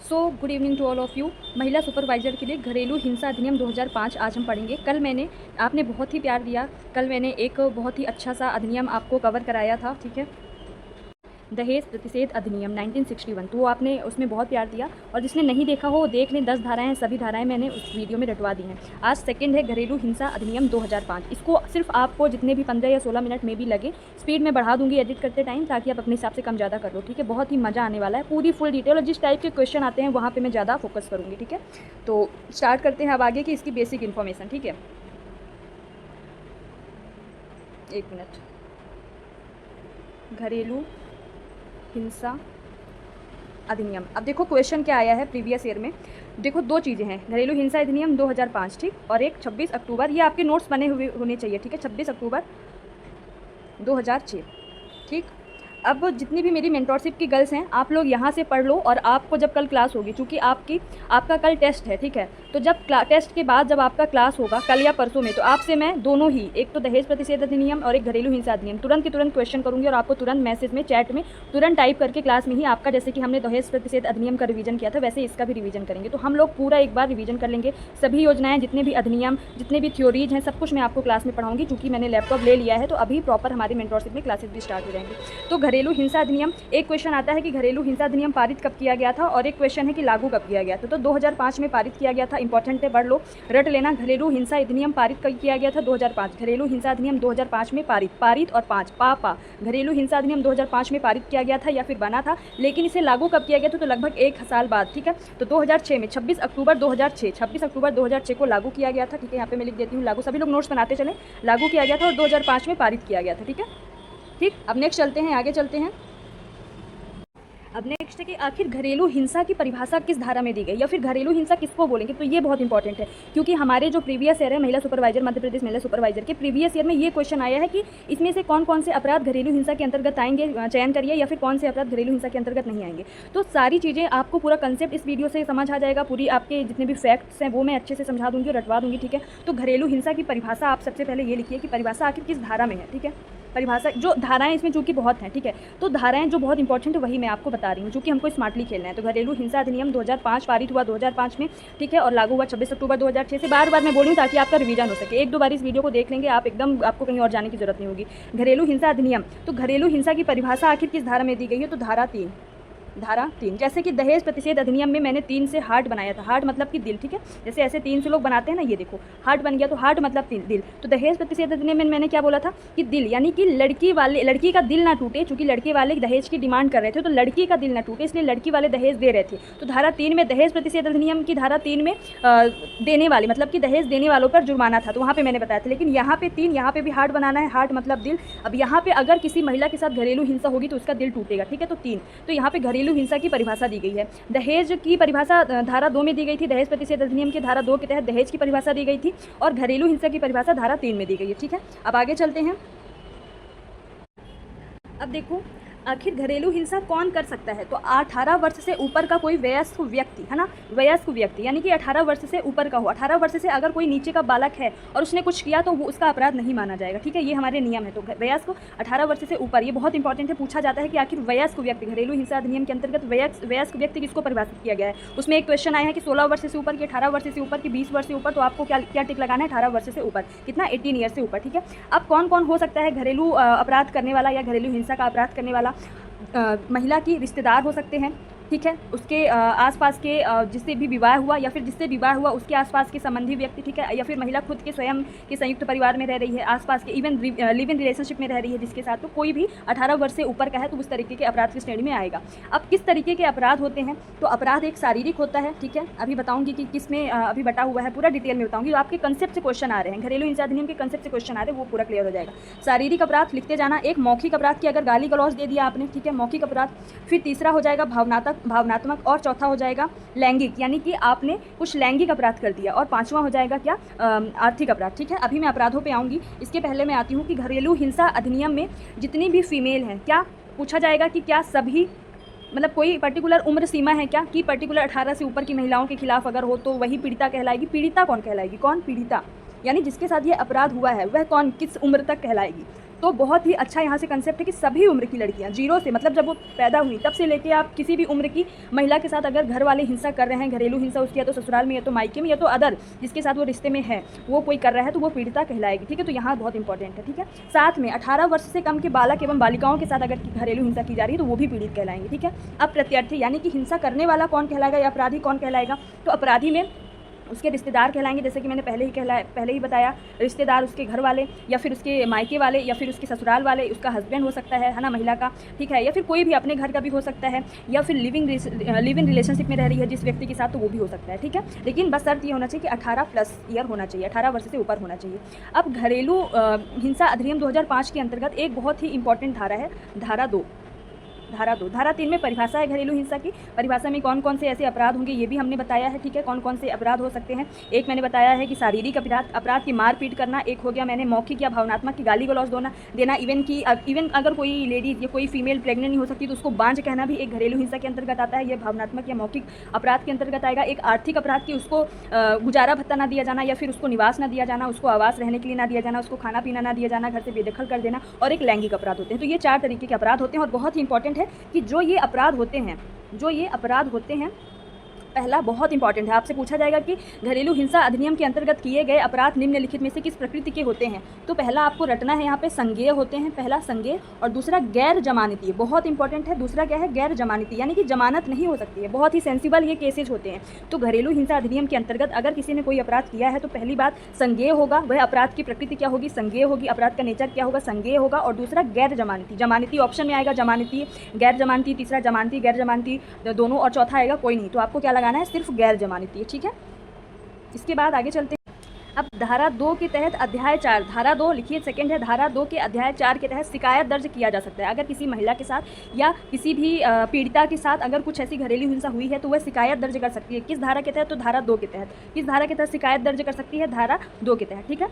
So good evening to all of you. महिला supervisor के लिए घरेलू हिंसा अधिनियम 2005 आज हम पढ़ेंगे। कल मैंने आपने बहुत ही प्यार दिया, कल मैंने एक बहुत ही अच्छा सा अधिनियम आपको कवर कराया था, ठीक है, दहेज प्रतिषेध अधिनियम 1961। तो वो आपने उसमें बहुत प्यार दिया, और जिसने नहीं देखा हो वो देख लें। 10 धाराएं हैं, सभी धाराएं मैंने उस वीडियो में रटवा दी हैं। आज सेकंड है घरेलू हिंसा अधिनियम 2005। इसको सिर्फ आपको जितने भी 15 या 16 मिनट में भी लगे, स्पीड में बढ़ा दूंगी एडिट करते टाइम, ताकि आप अपने हिसाब से कम ज़्यादा कर लो, ठीक है। बहुत ही मज़ा आने वाला है, पूरी फुल डिटेल, और जिस टाइप के क्वेश्चन आते हैं वहाँ पर मैं ज़्यादा फोकस करूँगी, ठीक है। तो स्टार्ट करते हैं अब आगे की इसकी बेसिक इन्फॉर्मेशन, ठीक है। एक मिनट। घरेलू हिंसा अधिनियम, अब देखो क्वेश्चन क्या आया है प्रीवियस ईयर में। देखो दो चीज़ें हैं, घरेलू हिंसा अधिनियम 2005, ठीक, और एक 26 अक्टूबर, ये आपके नोट्स बने हुए होने चाहिए, ठीक है, 26 अक्टूबर 2006, ठीक। अब जितनी भी मेरी मेंटोरशिप की गर्ल्स हैं, आप लोग यहाँ से पढ़ लो, और आपको जब कल क्लास होगी, चूँकि आपका कल टेस्ट है, ठीक है, तो जब टेस्ट के बाद जब आपका क्लास होगा कल या परसों में, तो आपसे मैं दोनों ही, एक तो दहेज प्रतिषेध अधिनियम और एक घरेलू हिंसा अधिनियम, तुरंत के तुरंत क्वेश्चन करूँगी, और आपको तुरंत मैसेज में, चैट में तुरंत टाइप करके क्लास में ही आपका, जैसे कि हमने दहेज प्रतिषेध अधिनियम का रिवीजन किया था, वैसे इसका भी रिवीजन करेंगे। तो हम लोग पूरा एक बार रिवीजन कर लेंगे, सभी योजनाएं, जितने भी अधिनियम, जितने भी थ्योरीज हैं, सब कुछ मैं आपको क्लास में पढ़ाऊंगी। चूँकि मैंने लैपटॉप ले लिया है, तो अभी प्रॉपर हमारी मेंटोरशिप में क्लासेस भी स्टार्ट हो जाएंगे। तो घरेलू हिंसा अधिनियम, एक क्वेश्चन आता है कि घरेलू हिंसा अधिनियम पारित कब किया गया था, और एक क्वेश्चन है कि लागू कब किया गया था। तो 2005 में पारित किया गया था, इंपॉर्टेंट है, पढ़ लो, रट लेना। घरेलू हिंसा अधिनियम पारित कब किया गया था? 2005। घरेलू हिंसा अधिनियम 2005 में पारित और 5 पापा घरेलू हिंसा अधिनियम 2005 में पारित किया गया था या फिर बना था, लेकिन इसे लागू कब किया गया था? तो लगभग 1 साल बाद, ठीक है। तो 2006 में 26 अक्टूबर 2006 को लागू किया गया था, ठीक है। यहाँ पे मैं लिख देती हूँ लागू, सभी लोग नोट्स बनाते चले। लागू किया गया था और 2005 में पारित किया गया था, ठीक है, ठीक। अब नेक्स्ट चलते हैं, आगे चलते हैं। अब नेक्स्ट है कि आखिर घरेलू हिंसा की परिभाषा किस धारा में दी गई, या फिर घरेलू हिंसा किसको बोलेंगे। तो ये बहुत इंपॉर्टेंट है, क्योंकि हमारे जो प्रीवियस ईयर है महिला सुपरवाइजर, मध्य प्रदेश महिला सुपरवाइजर के प्रीवियस ईयर में ये क्वेश्चन आया है कि इसमें से कौन कौन से अपराध घरेलू हिंसा के अंतर्गत आएंगे, चयन करिए, या फिर कौन से अपराध घरेलू हिंसा के अंतर्गत नहीं आएंगे। तो सारी चीज़ें आपको, पूरा कंसेप्ट इस वीडियो से समझ आ जाएगा। पूरी आपके जितने भी फैक्ट्स हैं वो मैं अच्छे से समझा दूंगी और रटवा दूंगी, ठीक है। तो घरेलू हिंसा की परिभाषा आप सबसे पहले ये लिखिए कि परिभाषा आखिर किस धारा में है, ठीक है। परिभाषा, जो धाराएं इसमें चूँकि बहुत हैं, ठीक है, तो धाराएं जो बहुत इंपॉर्टेंट है वही मैं आपको बता रही हूँ, चूँकि हमको स्मार्टली खेलना है। तो घरेलू हिंसा अधिनियम 2005 पारित हुआ 2005 में, ठीक है, और लागू हुआ 26 अक्टूबर 2006 से। बार बार मैं बोलूँ ताकि आपका रिवीजन हो सके। एक दो बार इस वीडियो को देख लेंगे आप, एकदम आपको कहीं और जाने की जरूरत नहीं होगी। घरेलू हिंसा अधिनियम, तो घरेलू हिंसा की परिभाषा आखिर किस धारा में दी गई है? तो धारा 3। जैसे कि दहेज प्रतिषेध अधिनियम में मैंने 3 से हार्ट बनाया था, हार्ट मतलब कि दिल, ठीक है। जैसे ऐसे 3 से लोग बनाते हैं ना, ये देखो हार्ट बन गया, तो हार्ट मतलब दिल। तो दहेज प्रतिषेध अधिनियम में मैंने क्या बोला था कि दिल, यानी कि लड़की का दिल ना टूटे, चूंकि लड़के वाले दहेज की डिमांड कर रहे थे, तो लड़की का दिल ना टूटे, इसलिए लड़की वाले दहेज दे रहे थे। तो धारा 3 में, दहेज प्रतिषेध अधिनियम की धारा 3 में देने वाले, मतलब कि दहेज देने वालों पर जुर्माना था, तो वहाँ पर मैंने बताया था। लेकिन यहाँ पे 3, यहाँ पे भी हार्ट बनाना है, हार्ट मतलब दिल। अब यहाँ पे अगर किसी महिला के साथ घरेलू हिंसा होगी तो उसका दिल टूटेगा, ठीक है। तो 3, तो यहाँ पे घरेलू हिंसा की परिभाषा दी गई है। दहेज की परिभाषा धारा 2 में दी गई थी, दहेज प्रतिषेध अधिनियम की धारा 2 के तहत दहेज की परिभाषा दी गई थी, और घरेलू हिंसा की परिभाषा धारा 3 में दी गई है, ठीक है। अब आगे चलते हैं। अब देखो आखिर घरेलू हिंसा कौन कर सकता है? तो 18 वर्ष से ऊपर का कोई वयस्क व्यक्ति, है ना, वयस्क व्यक्ति, यानी कि 18 वर्ष से ऊपर का हो। 18 वर्ष से अगर कोई नीचे का बालक है और उसने कुछ किया तो वो उसका अपराध नहीं माना जाएगा, ठीक है। ये हमारे नियम है। तो वयस्क 18 वर्ष से ऊपर, ये बहुत इंपॉर्टेंट है, पूछा जाता है कि आखिर वयस्क व्यक्ति, घरेलू हिंसा अधिनियम के अंतर्गत वयस्क व्यक्ति किसको परिभाषित किया गया है। उसमें एक क्वेश्चन आया है कि 16 वर्ष से ऊपर, कि 18 वर्ष से ऊपर, कि 20 वर्ष से ऊपर। तो आपको क्या टिक लगाना है? 18 वर्ष से ऊपर, कितना? 18 ईयर से ऊपर, ठीक है। अब कौन कौन हो सकता है घरेलू अपराध करने वाला या घरेलू हिंसा का अपराध करने वाला? महिला की रिश्तेदार हो सकते हैं, ठीक है, उसके आसपास के जिससे भी विवाह हुआ, या फिर जिससे विवाह हुआ उसके आसपास के संबंधी व्यक्ति, ठीक है, या फिर महिला खुद के स्वयं के संयुक्त परिवार में रह रही है, आसपास के इवन लिव इन रिलेशनशिप में रह रही है जिसके साथ, तो कोई भी 18 वर्ष से ऊपर का है तो उस तरीके के अपराध की श्रेणी में आएगा। अब किस तरीके के अपराध होते हैं? तो अपराध एक शारीरिक होता है, ठीक है, अभी बताऊंगी कि किसमें अभी बटा हुआ है, पूरा डिटेल में बताऊंगी। तो आपके कंसेप्ट से क्वेश्चन आ रहे हैं, घरेलू हिंसा अधिनियम के कंसेप्ट से क्वेश्चन आ रहे हैं, वो पूरा क्लियर हो जाएगा। शारीरिक अपराध लिखते जाना। एक मौखिक अपराध की अगर गाली गलौज दे दिया आपने, ठीक है, मौखिक अपराध। फिर तीसरा हो जाएगा भावनात्मक, और चौथा हो जाएगा लैंगिक, यानी कि आपने कुछ लैंगिक अपराध कर दिया, और पांचवा हो जाएगा क्या? आर्थिक अपराध, ठीक है। अभी मैं अपराधों पे आऊँगी, इसके पहले मैं आती हूँ कि घरेलू हिंसा अधिनियम में जितनी भी फीमेल हैं, क्या पूछा जाएगा कि क्या सभी, मतलब कोई पर्टिकुलर उम्र सीमा है क्या, कि पर्टिकुलर 18 से ऊपर की महिलाओं के खिलाफ अगर हो तो वही पीड़िता कहलाएगी? पीड़िता कौन कहलाएगी? कौन? पीड़िता, यानी जिसके साथ ये अपराध हुआ है वह कौन, किस उम्र तक कहलाएगी? तो बहुत ही अच्छा यहाँ से कंसेप्ट है कि सभी उम्र की लड़कियाँ, जीरो से मतलब जब वो पैदा हुई तब से लेके आप किसी भी उम्र की महिला के साथ अगर घर वाले हिंसा कर रहे हैं, घरेलू हिंसा उसकी या तो ससुराल में या तो मायके में या तो अदर जिसके साथ वो रिश्ते में है वो कोई कर रहा है, तो वो पीड़िता कहलाएगी। ठीक है, तो यहाँ बहुत इंपॉर्टेंट है। ठीक है, साथ में 18 वर्ष से कम के बालक एवं बालिकाओं के साथ अगर घरेलू हिंसा की जा रही है तो वो भी पीड़ित कहलाएंगे। ठीक है, अब प्रत्यर्थी यानी कि हिंसा करने वाला कौन कहलाएगा या अपराधी कौन कहलाएगा, तो अपराधी में उसके रिश्तेदार कहलाएंगे, जैसे कि मैंने पहले ही बताया, रिश्तेदार उसके घर वाले या फिर उसके मायके वाले या फिर उसके ससुराल वाले, उसका हस्बैंड हो सकता है ना, महिला का। ठीक है, या फिर कोई भी अपने घर का भी हो सकता है, या फिर लिव इन रिलेशनशिप में रह रही है जिस व्यक्ति के साथ, तो वो भी हो सकता है। ठीक है, लेकिन बस शर्त ये होना चाहिए कि 18+ ईयर होना चाहिए, 18 वर्ष से ऊपर होना चाहिए। अब घरेलू हिंसा अधिनियम 2005 के अंतर्गत एक बहुत ही इंपॉर्टेंट धारा है, धारा 2। धारा 3 में परिभाषा है घरेलू हिंसा की। परिभाषा में कौन कौन से ऐसे अपराध होंगे ये भी हमने बताया है। ठीक है, कौन कौन से अपराध हो सकते हैं। एक मैंने बताया है कि शारीरिक अपराध की मारपीट करना, एक हो गया मैंने मौखिक या भावनात्मक की गाली गलौज देना, इवन अगर कोई लेडीज या कोई फीमेल प्रेग्नेंट नहीं हो सकती तो उसको बांझ कहना भी एक घरेलू हिंसा के अंतर्गत आता है, यह भावनात्मक या मौखिक अपराध के अंतर्गत आएगा। एक आर्थिक अपराध की उसको गुजारा भत्ता ना दिया जाना या फिर उसको निवास ना दिया जाना, उसको आवास रहने के लिए ना दिया जाना, उसको खाना पीना ना दिया जाना, घर से बेदखल कर देना, और एक लैंगिक अपराध होते हैं। तो ये 4 तरीके के अपराध होते हैं और बहुत ही इंपॉर्टेंट है कि जो ये अपराध होते हैं पहला बहुत इंपॉर्टेंट है, आपसे पूछा जाएगा कि घरेलू हिंसा अधिनियम के अंतर्गत किए गए अपराध निम्नलिखित में से किस प्रकृति के होते हैं। तो पहला आपको रटना है, यहाँ पे संज्ञेय होते हैं, पहला संज्ञेय, और दूसरा गैर जमानती, बहुत इंपॉर्टेंट है। दूसरा क्या है, गैर जमानती, यानी कि जमानत नहीं हो सकती है, बहुत ही सेंसिबल ये केसेज होते हैं। तो घरेलू हिंसा अधिनियम के अंतर्गत अगर किसी ने कोई अपराध किया है तो पहली बात संज्ञेय होगा, वह अपराध की प्रकृति क्या होगी, संज्ञेय होगी, अपराध का नेचर क्या होगा, संज्ञेय होगा, और दूसरा गैर जमानती, जमानती ऑप्शन में आएगा, जमानती गैर जमानती, तीसरा जमानती गैर जमानती दोनों, और चौथा आएगा कोई नहीं। तो आपको क्या लगाना है, सिर्फ गैर जमानती है। ठीक है, इसके बाद आगे चलते हैं। अब धारा 2 के तहत अध्याय 4, धारा 2 लिखिए, सेकंड है, धारा 2 के अध्याय 4 के तहत शिकायत दर्ज किया जा सकता है। अगर किसी महिला के साथ या किसी भी पीड़िता के साथ अगर कुछ ऐसी घरेलू हिंसा हुई है तो वह शिकायत दर्ज कर सकती है। किस धारा के तहत, तो धारा 2 के तहत। किस धारा के तहत शिकायत दर्ज कर सकती है, धारा 2 के तहत। ठीक है,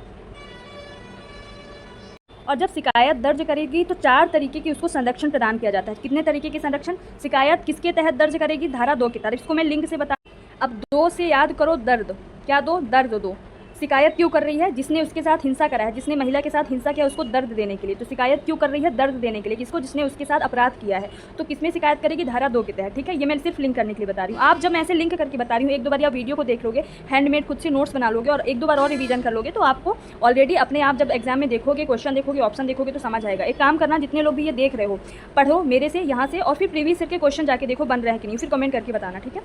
और जब शिकायत दर्ज करेगी तो 4 तरीके की उसको संरक्षण प्रदान किया जाता है। कितने तरीके के संरक्षण, शिकायत किसके तहत दर्ज करेगी, धारा 2 के तहत। इसको मैं लिंक से बता। अब 2 से याद करो, दर्द, क्या दो, दर्द दो। शिकायत क्यों कर रही है, जिसने उसके साथ हिंसा करा है, जिसने महिला के साथ हिंसा किया उसको दर्द देने के लिए। तो शिकायत क्यों कर रही है, दर्द देने के लिए, किसको, जिसने उसके साथ अपराध किया है। तो किसमें शिकायत करेगी, धारा 2 के तहत। ठीक है, ये मैं सिर्फ लिंक करने के लिए बता रही हूँ। आप जब मैं ऐसे लिंक करके बता रही हूँ, 1-2 बार आप वीडियो को देख लोगे, हैंडमेड खुद से नोट्स बना लोगे और 1-2 बार और रिवीजन कर लोगे तो आपको ऑलरेडी अपने आप जब एग्जाम में देखोगे, क्वेश्चन देखोगे, ऑप्शन देखोगे तो समझ आएगा। एक काम करना, जितने लोग भी ये देख रहे हो, पढ़ो मेरे से यहाँ से और फिर प्रीवियस ईयर के क्वेश्चन जाके देखो बन रहे हैं कि नहीं, फिर कमेंट करके बताना। ठीक है,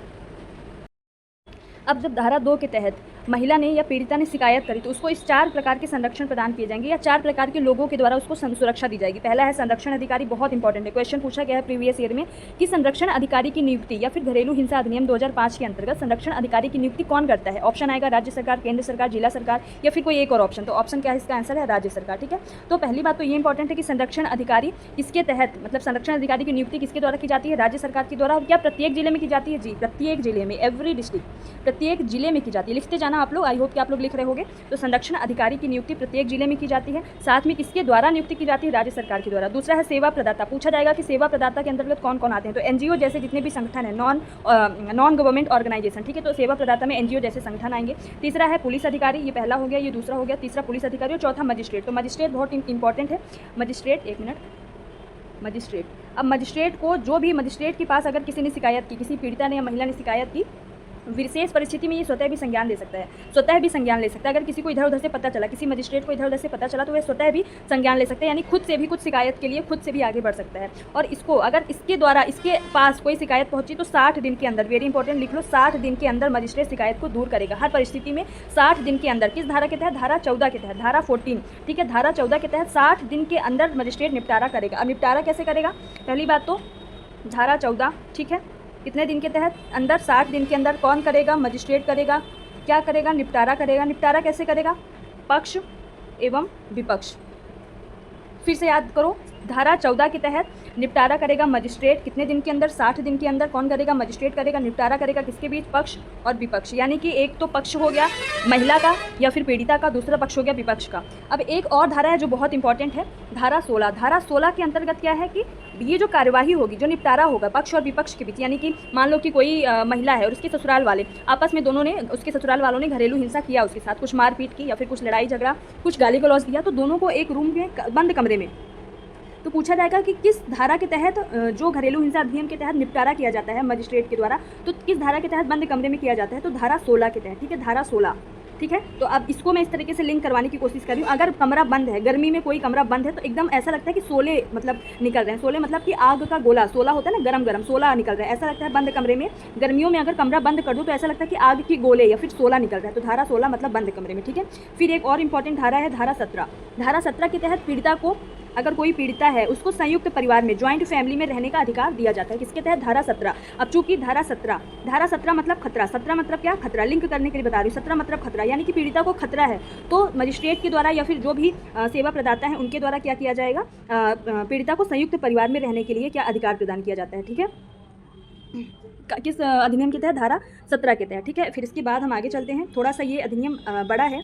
अब जब धारा 2 के तहत महिला ने या पीड़िता ने शिकायत करी तो उसको इस 4 प्रकार के संरक्षण प्रदान किए जाएंगे या 4 प्रकार के लोगों के द्वारा उसको सुरक्षा दी जाएगी। पहला है संरक्षण अधिकारी, बहुत इंपॉर्टेंट है, क्वेश्चन पूछा गया है प्रीवियस ईयर में कि संरक्षण अधिकारी की नियुक्ति या फिर घरेलू हिंसा अधिनियम 2005 के अंतर्गत संरक्षण अधिकारी की नियुक्ति कौन करता है। ऑप्शन आएगा राज्य सरकार, केंद्र सरकार, जिला सरकार या फिर कोई एक और ऑप्शन। तो ऑप्शन क्या है, इसका आंसर है राज्य सरकार। ठीक है, तो पहली बात तो ये इंपॉर्टेंट है कि संरक्षण अधिकारी किसके तहत, मतलब संरक्षण अधिकारी की नियुक्ति किसके द्वारा की जाती है, राज्य सरकार के द्वारा। और क्या प्रत्येक जिले में की जाती है, जी प्रत्येक जिले में, एवरी डिस्ट्रिक्ट, प्रत्येक जिले में की जाती है। लिखते जाना आप लोग, आई होप कि आप लोग लिख रहे होंगे। तो संरक्षण अधिकारी की नियुक्ति प्रत्येक जिले में की जाती है। साथ में किसके द्वारा नियुक्ति की जाती है, राज्य सरकार के द्वारा। दूसरा है सेवा प्रदाता, पूछा जाएगा कि सेवा प्रदाता के अंतर्गत कौन कौन आते हैं। तो एनजीओ जैसे जितने भी संगठन है, नॉन गवर्नमेंट ऑर्गेनाइजेशन। ठीक है, तो सेवा प्रदाता में एनजीओ जैसे संगठन आएंगे। तीसरा है पुलिस अधिकारी, ये पहला हो गया, ये दूसरा हो गया, तीसरा पुलिस अधिकारी, और चौथा मजिस्ट्रेट। तो मजिस्ट्रेट बहुत इंपॉर्टेंट है, मजिस्ट्रेट, एक मिनट, मजिस्ट्रेट। अब मजिस्ट्रेट को, जो भी मजिस्ट्रेट के पास अगर किसी ने शिकायत की, किसी पीड़िता ने या महिला ने शिकायत की, विशेष परिस्थिति में ये स्वतः भी संज्ञान ले सकता है, स्वतः भी संज्ञान ले सकता है। अगर किसी को इधर उधर से पता चला, किसी मजिस्ट्रेट को इधर उधर से पता चला तो वह स्वतः भी संज्ञान ले सकता है, यानी खुद से भी कुछ शिकायत के लिए खुद से भी आगे बढ़ सकता है। और इसको अगर इसके द्वारा इसके पास कोई शिकायत पहुंची तो 60 दिन के अंदर, वेरी इंपॉर्टेंट लिख लो, 60 दिन के अंदर मजिस्ट्रेट शिकायत को दूर करेगा हर परिस्थिति में। 60 दिन के अंदर, किस धारा के तहत, धारा 14 के तहत, धारा 14। ठीक है, धारा 14 के तहत 60 दिन के अंदर मजिस्ट्रेट निपटारा करेगा। अब निपटारा कैसे करेगा, पहली बात तो धारा 14, ठीक है, कितने दिन के तहत, अंदर 60 दिन के अंदर कौन करेगा, मजिस्ट्रेट करेगा। क्या करेगा, निपटारा करेगा। निपटारा कैसे करेगा, पक्ष एवं विपक्ष। फिर से याद करो, धारा 14 के तहत निपटारा करेगा मजिस्ट्रेट कितने दिन के अंदर, 60 दिन के अंदर। कौन करेगा? मजिस्ट्रेट करेगा। निपटारा करेगा किसके बीच? पक्ष और विपक्ष, यानी कि एक तो पक्ष हो गया महिला का या फिर पीड़िता का, दूसरा पक्ष हो गया विपक्ष का। अब एक और धारा है जो बहुत इंपॉर्टेंट है, धारा 16। धारा 16 के अंतर्गत क्या है कि ये जो कार्यवाही होगी, जो निपटारा होगा पक्ष और विपक्ष के बीच, यानी कि मान लो कि कोई महिला है और उसके ससुराल वाले आपस में, दोनों ने, उसके ससुराल वालों ने घरेलू हिंसा किया, उसके साथ कुछ मारपीट की या फिर कुछ लड़ाई झगड़ा, कुछ गाली गलौज दिया, तो दोनों को एक रूम में बंद कमरे में, तो पूछा जाएगा कि किस धारा के तहत जो घरेलू हिंसा अधिनियम के तहत निपटारा किया जाता है मजिस्ट्रेट के द्वारा, तो किस धारा के तहत बंद कमरे में किया जाता है? तो धारा 16 के तहत। ठीक है, धारा 16। ठीक है, तो अब इसको मैं इस तरीके से लिंक करवाने की कोशिश कर रही हूँ। अगर कमरा बंद है, गर्मी में कोई कमरा बंद है, तो एकदम ऐसा लगता है कि शोले मतलब निकल रहे हैं। शोले मतलब कि आग का गोला, शोला होता है ना, गरम गरम शोला निकल रहा है, ऐसा लगता है बंद कमरे में। गर्मियों में अगर कमरा बंद कर दो तो ऐसा लगता है कि आग की गोले या फिर शोला निकल रहा है। तो धारा 16 मतलब बंद कमरे में। ठीक है, फिर एक और इंपॉर्टेंट धारा है धारा 17। धारा 17 के तहत पीड़िता को, अगर कोई पीड़िता है, उसको संयुक्त परिवार में, ज्वाइंट फैमिली में रहने का अधिकार दिया जाता है। किसके तहत? धारा 17। अब चूंकि धारा 17 मतलब खतरा, 17 मतलब क्या? खतरा। लिंक करने के लिए बता रही हूँ, 17 मतलब खतरा, यानी कि पीड़िता को खतरा है, तो मजिस्ट्रेट के द्वारा या फिर जो भी सेवा प्रदाता है उनके द्वारा क्या किया जाएगा? पीड़िता को संयुक्त परिवार में रहने के लिए क्या अधिकार प्रदान किया जाता है। ठीक है, किस अधिनियम के तहत? धारा 17 के तहत। ठीक है, फिर इसके बाद हम आगे चलते हैं। थोड़ा सा ये अधिनियम बड़ा है।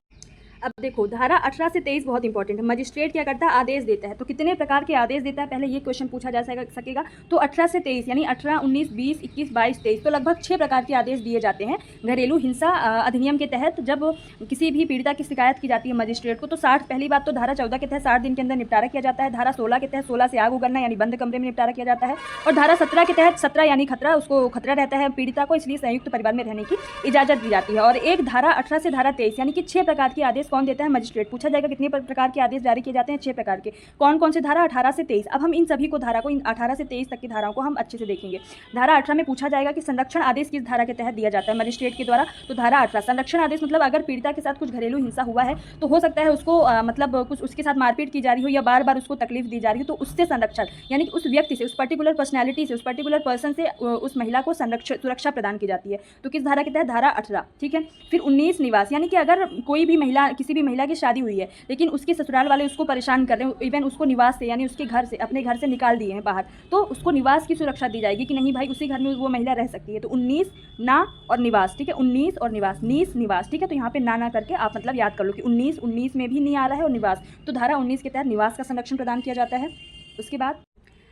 अब देखो, धारा 18 से 23 बहुत इंपॉर्टेंट है। मजिस्ट्रेट क्या करता है? आदेश देता है। तो कितने प्रकार के आदेश देता है, पहले ये क्वेश्चन पूछा जा सकेगा। तो 18 से 23 यानी 18, 19, 20, 21, 22, 23, तो लगभग 6 प्रकार के आदेश दिए जाते हैं घरेलू हिंसा अधिनियम के तहत। जब किसी भी पीड़िता की शिकायत की जाती है मजिस्ट्रेट को, तो 60, पहली बात तो धारा 14 के तहत 60 दिन के अंदर निपटारा किया जाता है। धारा 16 के तहत 16 से आग उगलना यानी बंद कमरे में निपटारा किया जाता है। और धारा 17 के तहत 17 यानी खतरा, उसको खतरा रहता है पीड़िता को, इसलिए संयुक्त परिवार में रहने की इजाजत दी जाती है। और एक धारा 18 से धारा 23 यानी कि 6 प्रकार के आदेश कौन देता है? मजिस्ट्रेट। पूछा जाएगा कितने प्रकार के आदेश जारी किए जाते हैं? 6 प्रकार के। कौन कौन से धारा? 18 से 23। अब हम इन सभी को, धारा को, इन 18 से 23 तक की धाराओं को हम अच्छे से देखेंगे। धारा 18 में पूछा जाएगा कि संरक्षण आदेश किस धारा के तहत दिया जाता है मजिस्ट्रेट के द्वारा? तो धारा 18 संरक्षण आदेश मतलब अगर पीड़िता के साथ कुछ घरेलू हिंसा हुआ है, तो हो सकता है उसको मतलब कुछ उसके साथ मारपीट की जा रही हो या बार बार उसको तकलीफ दी जा रही हो, तो उससे संरक्षण, यानी कि उस व्यक्ति से, उस पर्टिकुलर पर्सनैलिटी से, उस पर्टिकुलर पर्सन से उस महिला को सुरक्षा प्रदान की जाती है। तो किस धारा के तहत? धारा 18। ठीक है, फिर 19 निवास, यानी कि अगर कोई भी महिला, किसी भी महिला की शादी हुई है लेकिन उसके ससुराल वाले उसको परेशान कर रहे हैं, इवन उसको निवास से, यानी उसके घर से, अपने घर से निकाल दिए हैं बाहर, तो उसको निवास की सुरक्षा दी जाएगी कि नहीं भाई उसी घर में वो महिला रह सकती है। तो 19 ना और निवास। ठीक है, 19 और निवास, नीस निवास। ठीक है, तो यहाँ पे ना करके आप मतलब याद कर लो कि 19 में भी नहीं आ रहा है और निवास, तो धारा 19 के तहत निवास का संरक्षण प्रदान किया जाता है। उसके बाद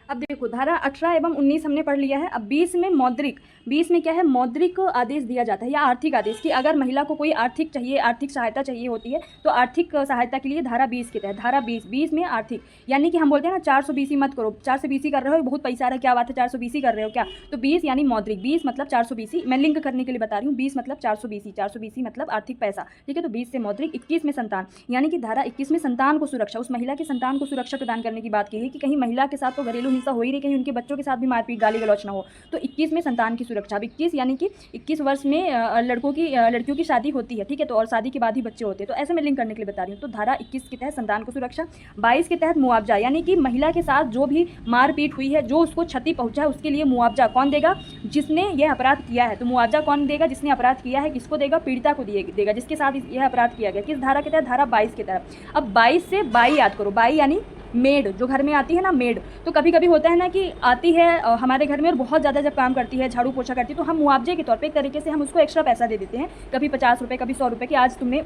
अब देखो, धारा 18 एवं 19 हमने पढ़ लिया है। अब 20 में मौद्रिक, 20 में क्या है? मौद्रिक आदेश दिया जाता है या आर्थिक आदेश, कि अगर महिला को कोई आर्थिक चाहिए, आर्थिक सहायता चाहिए होती है, तो आर्थिक सहायता के लिए धारा 20 के तहत, धारा 20 में आर्थिक, यानी कि हम बोलते हैं ना 420 मत करो, 420 कर रहे हो, बहुत पैसा आ रहा है, क्या बात है 420 कर रहे हो क्या? तो 20 यानी मौद्रिक, 20 मतलब 420, मैं लिंक करने के लिए बता रही हूँ। 20 मतलब 420 मतलब आर्थिक पैसा। ठीक है, तो 20 से मौद्रिक। 21 में संतान, यानी कि धारा 21 में संतान को सुरक्षा, उस महिला के संतान को सुरक्षा प्रदान करने की बात की है कि कहीं महिला के साथ तो घरेलू हिंसा हो ही रही, कहीं उनके बच्चों के साथ भी मारपीट गाली गलौच ना हो। तो 21 में संतान की सुरक्षा। 21 यानी कि 21 वर्ष में लड़कियों की शादी होती है। ठीक है, तो और शादी के बाद ही बच्चे होते हैं, तो ऐसे मैं लिंक करने के लिए बता रही हूँ। तो धारा 21 के तहत संतान को सुरक्षा। 22 के तहत मुआवजा, यानी कि महिला के साथ जो भी मारपीट हुई है, जो उसको क्षति पहुंचा है, उसके लिए मुआवजा कौन देगा? जिसने यह अपराध किया है। तो मुआवजा कौन देगा? जिसने अपराध किया है। किसको देगा? पीड़िता को देगा, जिसके साथ यह अपराध किया गया। किस धारा के तहत? धारा 22 के तहत। अब 22 से 22 याद करो, 22 यानी मेड, जो घर में आती है ना मेड, तो कभी कभी होता है ना कि आती है हमारे घर में और बहुत ज़्यादा जब काम करती है, झाड़ू पोछा करती है, तो हम मुआवजे के तौर पे एक तरीके से हम उसको एक्स्ट्रा पैसा दे देते हैं, कभी 50 रुपये, कभी 100 रुपये, कि आज तुमने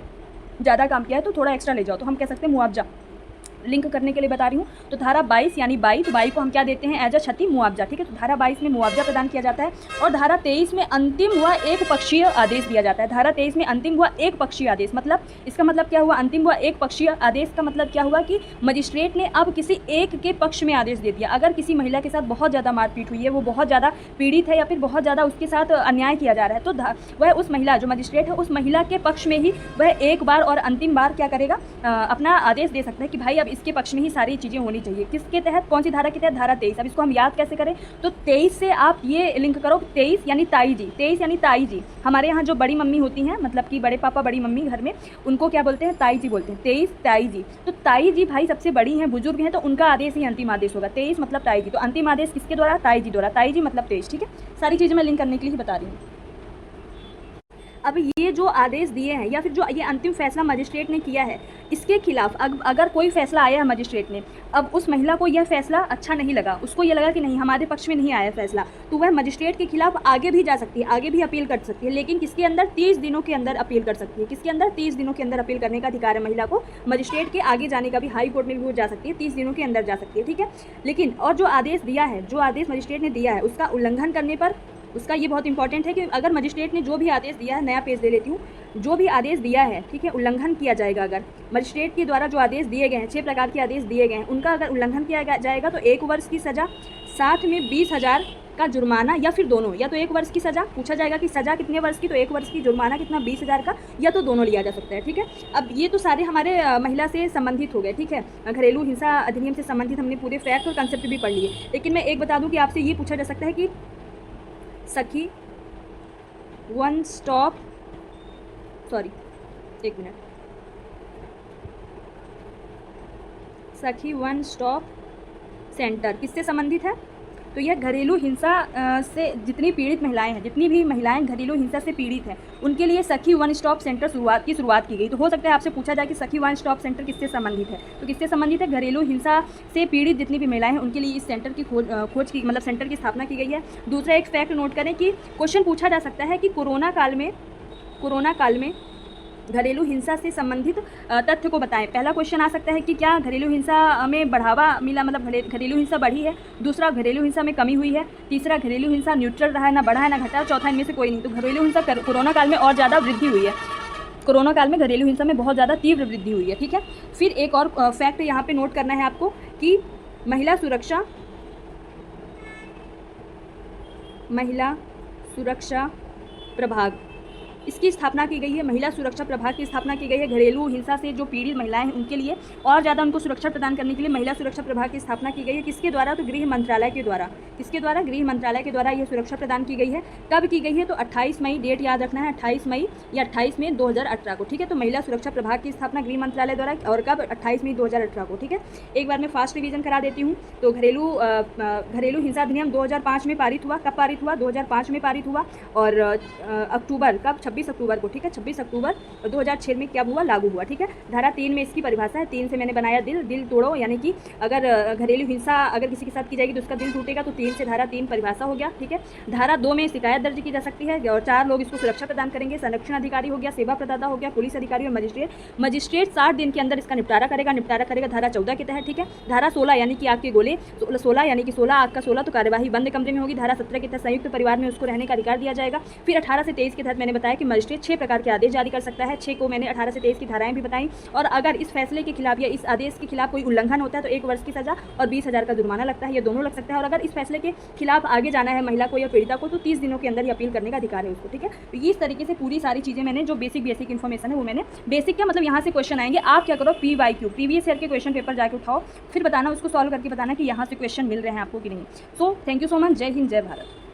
ज़्यादा काम किया है तो थोड़ा एक्स्ट्रा ले जाओ, तो हम कह सकते हैं मुआवजा। लिंक करने के लिए बता रही हूँ। तो धारा 22 यानी 22, तो 22 को हम क्या देते हैं? एज अ क्षति मुआवजा। ठीक है, तो धारा 22 में मुआवजा प्रदान किया जाता है। और धारा 23 में अंतिम हुआ एक पक्षीय आदेश दिया जाता है। धारा 23 में अंतिम हुआ एक पक्षीय आदेश, मतलब इसका मतलब क्या हुआ? अंतिम हुआ एक पक्षीय आदेश का मतलब क्या हुआ कि मजिस्ट्रेट ने अब किसी एक के पक्ष में आदेश दे दिया। अगर किसी महिला के साथ बहुत ज़्यादा मारपीट हुई है, वो बहुत ज़्यादा पीड़ित है या फिर बहुत ज़्यादा उसके साथ अन्याय किया जा रहा है, तो वह उस महिला, जो मजिस्ट्रेट है, उस महिला के पक्ष में ही वह एक बार और अंतिम बार क्या करेगा? अपना आदेश दे सकता है कि भाई अब इसके पक्ष में ही सारी चीज़ें होनी चाहिए। किसके तहत? कौन सी धारा के तहत? धारा 23। अब इसको हम याद कैसे करें? तो 23 से आप ये लिंक करो, 23 यानी ताई जी। 23 यानी ताई जी। हमारे यहाँ जो बड़ी मम्मी होती हैं, मतलब कि बड़े पापा बड़ी मम्मी घर में, उनको क्या बोलते हैं? ताई जी बोलते हैं। 23 ताई जी। तो ताई जी भाई सबसे बड़ी हैं, बुजुर्ग हैं, तो उनका आदेश ही अंतिम आदेश होगा। 23 मतलब ताई जी, तो अंतिम आदेश किसके द्वारा? ताई जी द्वारा। ताई जी मतलब 23। ठीक है, सारी चीज़ें मैं लिंक करने के लिए ही बता रही हूँ। अब ये जो आदेश दिए हैं या फिर जो ये अंतिम फैसला मजिस्ट्रेट ने किया है, इसके खिलाफ अगर कोई फैसला आया है मजिस्ट्रेट ने, अब उस महिला को यह फैसला अच्छा नहीं लगा, उसको ये लगा कि नहीं हमारे पक्ष में नहीं आया फैसला, तो वह मजिस्ट्रेट के खिलाफ आगे भी जा सकती है, आगे भी अपील कर सकती है, लेकिन किसके अंदर 30 दिनों के अंदर अपील कर सकती है। किसके अंदर 30 दिनों के अंदर अपील करने का अधिकार है महिला को, मजिस्ट्रेट के आगे जाने का भी, हाई कोर्ट में भी वो जा सकती है, 30 दिनों के अंदर जा सकती है, ठीक है। लेकिन और जो आदेश दिया है, जो आदेश मजिस्ट्रेट ने दिया है, उसका उल्लंघन करने पर, उसका ये बहुत इंपॉर्टेंट है कि अगर मजिस्ट्रेट ने जो भी आदेश दिया है, नया पेज दे लेती हूँ, जो भी आदेश दिया है, ठीक है, उल्लंघन किया जाएगा। अगर मजिस्ट्रेट के द्वारा जो आदेश दिए गए हैं, 6 प्रकार के आदेश दिए गए हैं, उनका अगर उल्लंघन किया जाएगा तो 1 वर्ष की सज़ा, साथ में 20,000 का जुर्माना, या फिर दोनों, या तो 1 वर्ष की सज़ा, पूछा जाएगा कि सज़ा कितने वर्ष की, तो 1 वर्ष की, जुर्माना कितना, 20,000 का, या तो दोनों लिया जा सकता है, ठीक है। अब ये तो सारे हमारे महिला से संबंधित हो गए, ठीक है, घरेलू हिंसा अधिनियम से संबंधित हमने पूरे फैक्ट और कंसेप्ट भी पढ़ लिए। लेकिन मैं एक बता दूँ कि आपसे ये पूछा जा सकता है कि सखी वन स्टॉप, सॉरी एक मिनट, सखी वन स्टॉप सेंटर किससे संबंधित है, तो यह घरेलू हिंसा से जितनी पीड़ित महिलाएं हैं, जितनी भी महिलाएं घरेलू हिंसा से पीड़ित हैं, उनके लिए सखी वन स्टॉप सेंटर शुरुआत की गई। तो हो सकता है आपसे पूछा जाए कि सखी वन स्टॉप सेंटर किससे संबंधित है, तो किससे संबंधित है, घरेलू हिंसा से पीड़ित जितनी भी महिलाएं हैं उनके लिए इस सेंटर की खोज की, मतलब सेंटर की स्थापना की गई है। दूसरा एक फैक्ट नोट करें कि क्वेश्चन पूछा जा सकता है कि कोरोना काल में घरेलू हिंसा से संबंधित तथ्य को बताएं। पहला क्वेश्चन आ सकता है कि क्या घरेलू हिंसा में बढ़ावा मिला, मतलब घरेलू हिंसा बढ़ी है। दूसरा, घरेलू हिंसा में कमी हुई है। तीसरा, घरेलू हिंसा न्यूट्रल रहा है, ना बढ़ा है ना घटा। चौथा, इनमें से कोई नहीं। तो घरेलू हिंसा कोरोना काल में और ज़्यादा वृद्धि हुई है, कोरोना काल में घरेलू हिंसा में बहुत ज़्यादा तीव्र वृद्धि हुई है, ठीक है। फिर एक और फैक्ट यहाँ पे नोट करना है आपको कि महिला सुरक्षा प्रभाग, इसकी स्थापना की गई है। महिला सुरक्षा प्रभाग की स्थापना की गई है। घरेलू हिंसा से जो पीड़ित महिलाएं हैं उनके लिए और ज़्यादा उनको सुरक्षा प्रदान करने के लिए महिला सुरक्षा प्रभाग की स्थापना की गई है। किसके द्वारा, तो गृह मंत्रालय के द्वारा। किसके द्वारा, गृह मंत्रालय के द्वारा यह सुरक्षा प्रदान की गई है। कब की गई है, तो 28 मई, डेट याद रखना है, 28 मई या 28 मई 2018 को, ठीक है। तो महिला सुरक्षा प्रभाग की स्थापना गृह मंत्रालय द्वारा, और कब, 28 मई 2018 को, ठीक है। एक बार मैं फास्ट रिवीजन करा देती हूँ। तो घरेलू हिंसा अधिनियम 2005 में पारित हुआ। कब पारित हुआ, 2005 में पारित हुआ। और अक्टूबर, कब, 26 अक्टूबर को, ठीक है, 26 अक्टूबर 2006 में क्या हुआ, लागू हुआ, ठीक है। धारा 3 में इसकी परिभाषा है। 3 से मैंने बनाया दिल तोड़ो, यानी कि अगर घरेलू हिंसा अगर किसी के साथ की जाएगी तो उसका दिल टूटेगा, तो 3 से धारा 3 परिभाषा हो गया, ठीक है। धारा 2 में शिकायत दर्ज की जा सकती है और 4 लोग इसको सुरक्षा प्रदान करेंगे। संरक्षण अधिकारी हो गया, सेवा प्रदाता हो गया, पुलिस अधिकारी और मजिस्ट्रेट 60 दिन के अंदर इसका निपटारा करेगा धारा 14 के तहत, ठीक है। धारा 16 यानी कि आग के गोले, 16 यानी कि 16 आग का 16, तो कार्यवाही बंद कमरे में होगी। धारा 17 के तहत संयुक्त परिवार में उसको रहने का अधिकार दिया जाएगा। फिर 18 से 23 के तहत मैंने बताया कि मजिस्ट्रेट 6 प्रकार के आदेश जारी कर सकता है। 6 को मैंने 18 से 23 की धाराएं भी बताई। और अगर इस फैसले के खिलाफ या इस आदेश के खिलाफ कोई उल्लंघन होता है तो 1 वर्ष की सजा और 20,000 का जुर्माना लगता है, ये दोनों लग सकता है। और अगर इस फैसले के खिलाफ आगे जाना है महिला को या पीड़िता को, तो 30 दिनों के अंदर ही अपील करने का अधिकार है उसको, ठीक है। तो इस तरीके से पूरी सारी चीज़ें मैंने जो बेसिक इन्फॉर्मेशन है वो मैंने, बेसिक क्या मतलब यहाँ से क्वेश्चन आएंगे, आप क्या करो, PYQ प्रीवियस ईयर के क्वेश्चन पेपर जाके उठाओ, फिर बताना, उसको सॉल्व करके बताना कि यहाँ से क्वेश्चन मिल रहे हैं आपको कि नहीं। So thank you so much. जय हिंद, जय भारत।